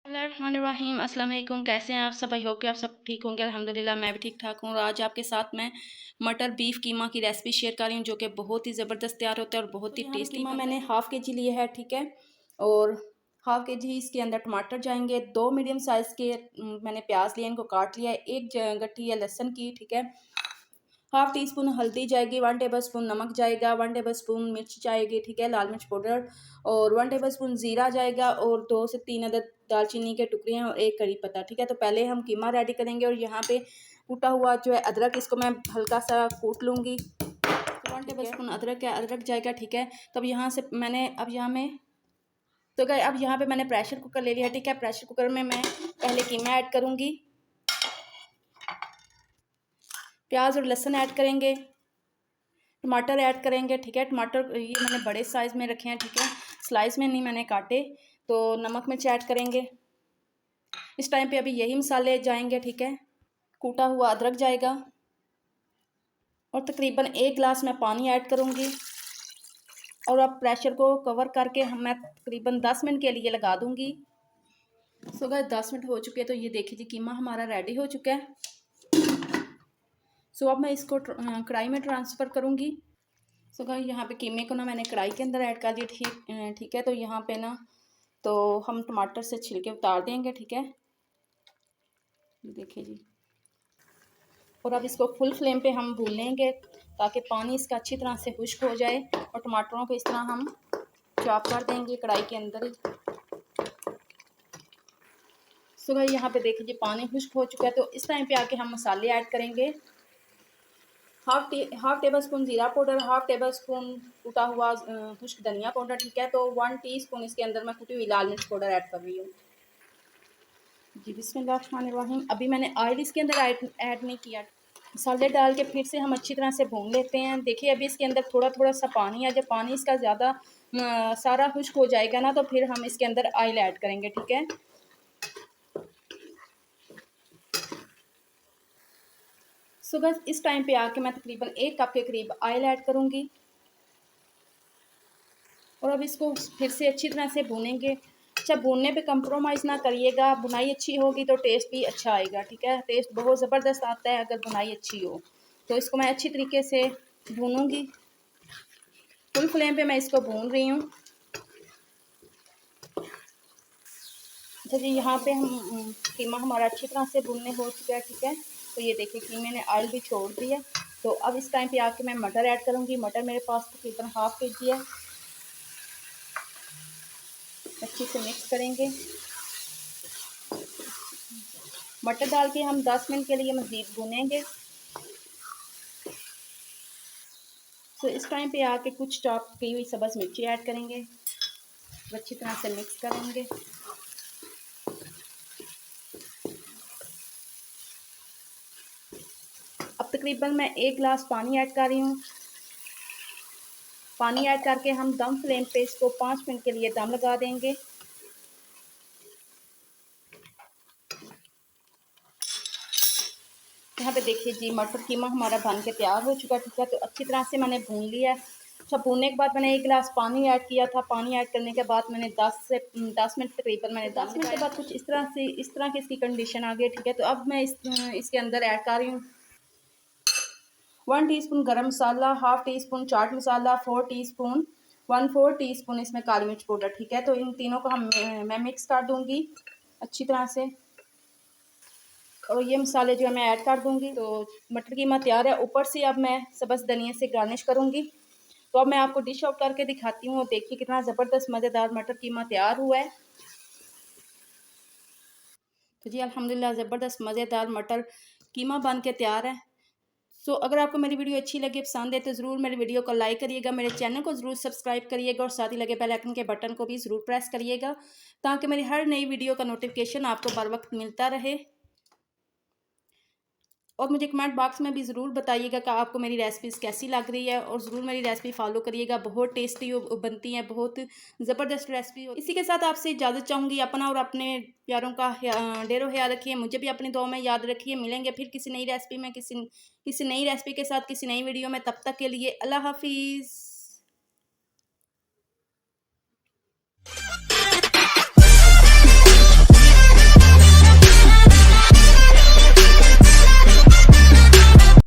बिस्मिल्लाहिर्रहमानिर्रहीम अस्सलाम वालेकुम। कैसे हैं आप सब? आई होप कि आप सब ठीक होंगे। अल्हम्दुलिल्लाह मैं भी ठीक ठाक हूँ। और आज आपके साथ मैं मटर बीफ कीमा की रेसिपी शेयर कर रही हूँ, जो कि बहुत ही ज़बरदस्त तैयार होता है और बहुत ही टेस्टी। कीमा मैंने हाफ़ के जी लिया है, ठीक है। और हाफ़ के जी इसके अंदर टमाटर जाएंगे। 2 मीडियम साइज़ के मैंने प्याज लिए, इनको काट लिया है। एक गट्ठी है लहसुन की, ठीक है। हाफ़ टी स्पून हल्दी जाएगी, 1 टेबल स्पून नमक जाएगा, 1 टेबल स्पून मिर्च जाएगी, ठीक है, लाल मिर्च पाउडर, और 1 टेबल स्पून ज़ीरा जाएगा, और 2 से 3 अदद दालचीनी के टुकड़े हैं, और 1 कड़ी पत्ता, ठीक है। तो पहले हम कीमा रेडी करेंगे। और यहाँ पे कूटा हुआ जो है अदरक, इसको मैं हल्का सा कूट लूँगी। 1 टेबल स्पून अदरक है, अदरक जाएगा, ठीक है। तो अब यहाँ से मैंने अब यहाँ पे मैंने प्रेशर कुकर ले लिया है, ठीक है। प्रेशर कुकर में मैं पहले कीमा ऐड करूँगी, प्याज और लहसुन ऐड करेंगे, टमाटर ऐड करेंगे, ठीक है। टमाटर ये मैंने बड़े साइज़ में रखे हैं, ठीक है, स्लाइस में नहीं मैंने काटे। तो नमक मिर्च ऐड करेंगे। इस टाइम पे अभी यही मसाले जाएंगे, ठीक है। कूटा हुआ अदरक जाएगा, और तकरीबन 1 गिलास मैं पानी ऐड करूँगी। और अब प्रेशर को कवर करके मैं तकरीबन 10 मिनट के लिए लगा दूँगी। सो गाइस 10 मिनट हो चुके हैं। तो ये देखिए जी, कीमा हमारा रेडी हो चुका है। सो अब मैं इसको कढ़ाई में ट्रांसफ़र करूँगी। सो गाइस यहाँ पे कीमे को ना मैंने कढ़ाई के अंदर ऐड कर दिया, ठीक है। तो यहाँ पे ना तो हम टमाटर से छिलके उतार देंगे, ठीक है, देखिए जी। और अब इसको फुल फ्लेम पे हम भून लेंगे, ताकि पानी इसका अच्छी तरह से खुश्क हो जाए। और टमाटरों को इस तरह हम चॉप कर देंगे कढ़ाई के अंदर ही। सो गाइस यहाँ पे देखिए जी, पानी खुश्क हो चुका है। तो इस टाइम पे आके हम मसाले ऐड करेंगे। हाफ टेबल स्पून ज़ीरा पाउडर, हाफ टेबल स्पून कुटा हुआ खुश्क धनिया पाउडर, ठीक है। तो 1 टीस्पून इसके अंदर मैं कुटी हुई लाल मिर्च पाउडर ऐड कर रही हूँ जी। बिस्मिल्लाहिर्रहमानिर्रहीम। अभी मैंने ऑयल इसके अंदर ऐड नहीं किया। मसाले डाल के फिर से हम अच्छी तरह से भून लेते हैं। देखिए अभी इसके अंदर थोड़ा थोड़ा सा पानी है। जब पानी इसका ज़्यादा सारा खुश्क हो जाएगा ना, तो फिर हम इसके अंदर ऑयल ऐड करेंगे, ठीक है। सो बस इस टाइम पे आके मैं तकरीबन 1 कप के करीब ऑयल ऐड करूँगी। और अब इसको फिर से अच्छी तरह से भूनेंगे। अच्छा, भूनने पे कंप्रोमाइज़ ना करिएगा। बुनाई अच्छी होगी तो टेस्ट भी अच्छा आएगा, ठीक है। टेस्ट बहुत ज़बरदस्त आता है अगर बुनाई अच्छी हो। तो इसको मैं अच्छी तरीके से भूनूंगी। फुल फ्लेम पे मैं इसको भून रही हूँ। अच्छा जी, यहाँ पे हम कीमा हमारा अच्छी तरह से भूनने हो चुका है, ठीक है। तो ये देखिए कीमे ने ऑयल भी छोड़ दिया। तो अब इस टाइम पे आके मैं मटर ऐड करूँगी। मटर मेरे पास तकरीबन हाफ़ के जी है। अच्छे से मिक्स करेंगे। मटर डाल के हम 10 मिनट के लिए मज़ीद भूनेंगे। तो इस टाइम पे आके कुछ चॉप की हुई सब्ज़ मिर्ची ऐड करेंगे, अच्छी तरह से मिक्स करेंगे। अब तकरीबन मैं 1 गिलास पानी ऐड कर रही हूँ। पानी ऐड करके हम दम फ्लेम पे इसको 5 मिनट के लिए दम लगा देंगे। यहाँ पे देखिए जी, मटर कीमा हमारा बन के तैयार हो चुका है, ठीक है। तो अच्छी तरह से मैंने भून लिया है। अच्छा, भूनने के बाद मैंने 1 गिलास पानी ऐड किया था। पानी ऐड करने के बाद मैंने 10 मिनट तकरीबन मैंने 10 मिनट के बाद कुछ इस तरह की इसकी कंडीशन आ गई, ठीक है। तो अब मैं इसके अंदर ऐड कर रही हूँ 1 टीस्पून गरम मसाला, half tea spoon chaat masala, 1/4 teaspoon इसमें काली मिर्च पाउडर, ठीक है। तो इन तीनों को मैं मिक्स कर दूँगी अच्छी तरह से। और ये मसाले जो है मैं ऐड कर दूँगी। तो मटर कीमा तैयार है। ऊपर से अब मैं सब्ज़ धनिया से गार्निश करूँगी। तो अब मैं आपको डिश आउट करके दिखाती हूँ। देखिए कितना ज़बरदस्त मज़ेदार मटर कीमा तैयार हुआ है। तो जी अल्हम्दुलिल्लाह ज़बरदस्त मज़ेदार मटर कीमा बन के तैयार है। सो अगर आपको मेरी वीडियो अच्छी लगे, पसंद है, तो ज़रूर मेरी वीडियो को लाइक करिएगा, मेरे चैनल को ज़रूर सब्सक्राइब करिएगा, और साथ ही लगे बेल आइकन के बटन को भी ज़रूर प्रेस करिएगा, ताकि मेरी हर नई वीडियो का नोटिफिकेशन आपको बर वक्त मिलता रहे। और मुझे कमेंट बॉक्स में भी ज़रूर बताइएगा कि आपको मेरी रेसिपीज़ कैसी लग रही है, और ज़रूर मेरी रेसिपी फॉलो करिएगा। बहुत टेस्टी बनती हैं, बहुत ज़बरदस्त रेसिपी। इसी के साथ आपसे इजाज़त चाहूँगी। अपना और अपने प्यारों का ढेरों ख्याल रखिए। मुझे भी अपनी दुआ में याद रखिए। मिलेंगे फिर किसी नई रेसिपी में, किसी नई रेसिपी के साथ, किसी नई वीडियो में। तब तक के लिए अल्लाह हाफिज़।